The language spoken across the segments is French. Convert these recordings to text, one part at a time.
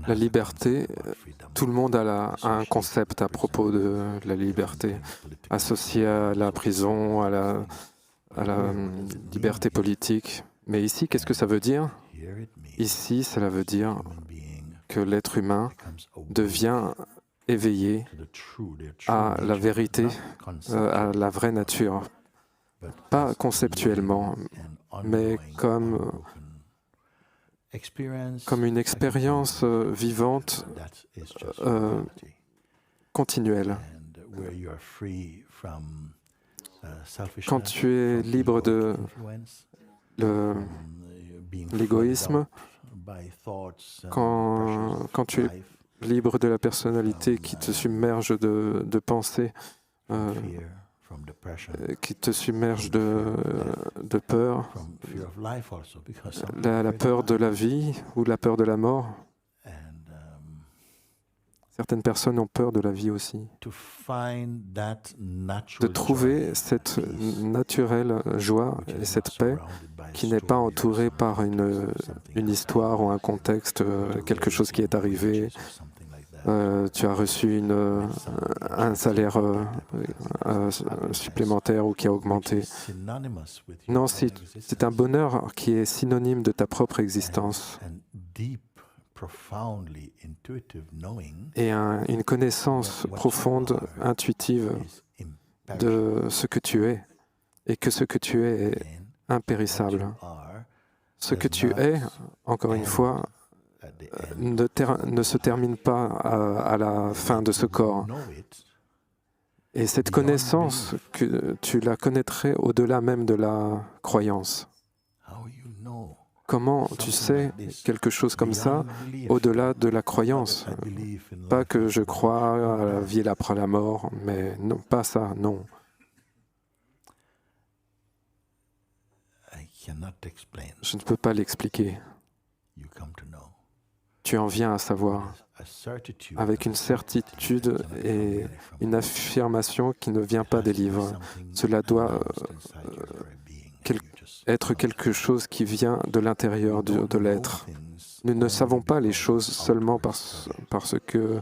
La liberté, tout le monde a un concept à propos de la liberté, associé à la prison, à la liberté politique. Mais ici, qu'est-ce que ça veut dire? Ici, cela veut dire que l'être humain devient éveillé à la vérité, à la vraie nature, pas conceptuellement, mais comme une expérience vivante, continuelle. Quand tu es libre de l'égoïsme, quand tu es libre de la personnalité qui te submerge de pensées, qui te submerge de peur, la peur de la vie ou la peur de la mort. Certaines personnes ont peur de la vie aussi. De trouver cette naturelle joie et cette paix qui n'est pas entourée par une histoire ou un contexte, quelque chose qui est arrivé. Tu as reçu un salaire supplémentaire ou qui a augmenté. Non, c'est un bonheur qui est synonyme de ta propre existence. Et une connaissance profonde, intuitive de ce que tu es, et que ce que tu es impérissable. Ce que tu es, encore une fois, ne se termine pas à la fin de ce corps. Et cette connaissance, que tu la connaîtrais au-delà même de la croyance. Comment tu sais quelque chose comme ça au-delà de la croyance? Pas que je crois à la vie après la mort, mais non, pas ça, non. Je ne peux pas l'expliquer. Tu en viens à savoir avec une certitude et une affirmation qui ne vient pas des livres. Cela doit être quelque chose qui vient de l'intérieur de l'être. Nous ne savons pas les choses seulement parce que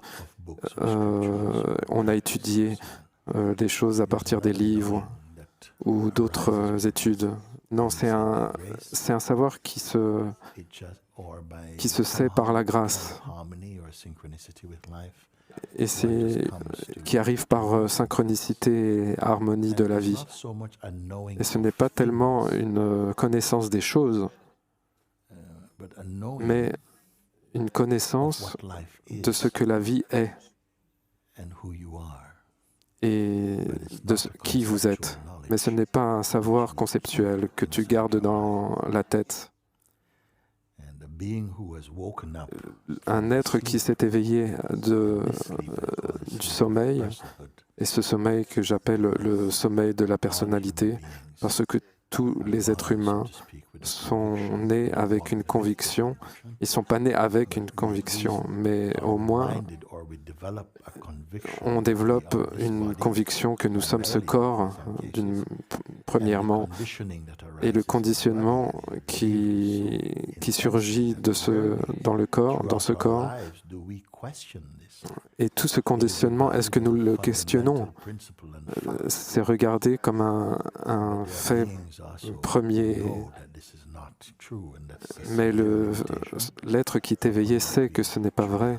on a étudié des choses à partir des livres ou d'autres études. Non, c'est un savoir qui se sait par la grâce et qui arrive par synchronicité et harmonie de la vie. Et ce n'est pas tellement une connaissance des choses, mais une connaissance de ce que la vie est et de qui vous êtes. Mais ce n'est pas un savoir conceptuel que tu gardes dans la tête. Un être qui s'est éveillé du sommeil, et ce sommeil que j'appelle le sommeil de la personnalité, parce que tous les êtres humains sont nés avec une conviction. Ils ne sont pas nés avec une conviction, mais au moins on développe une conviction que nous sommes ce corps, premièrement, et le conditionnement qui surgit dans ce corps. Et tout ce conditionnement, est-ce que nous le questionnons? C'est regardé comme un fait premier. Mais l'être qui est éveillé sait que ce n'est pas vrai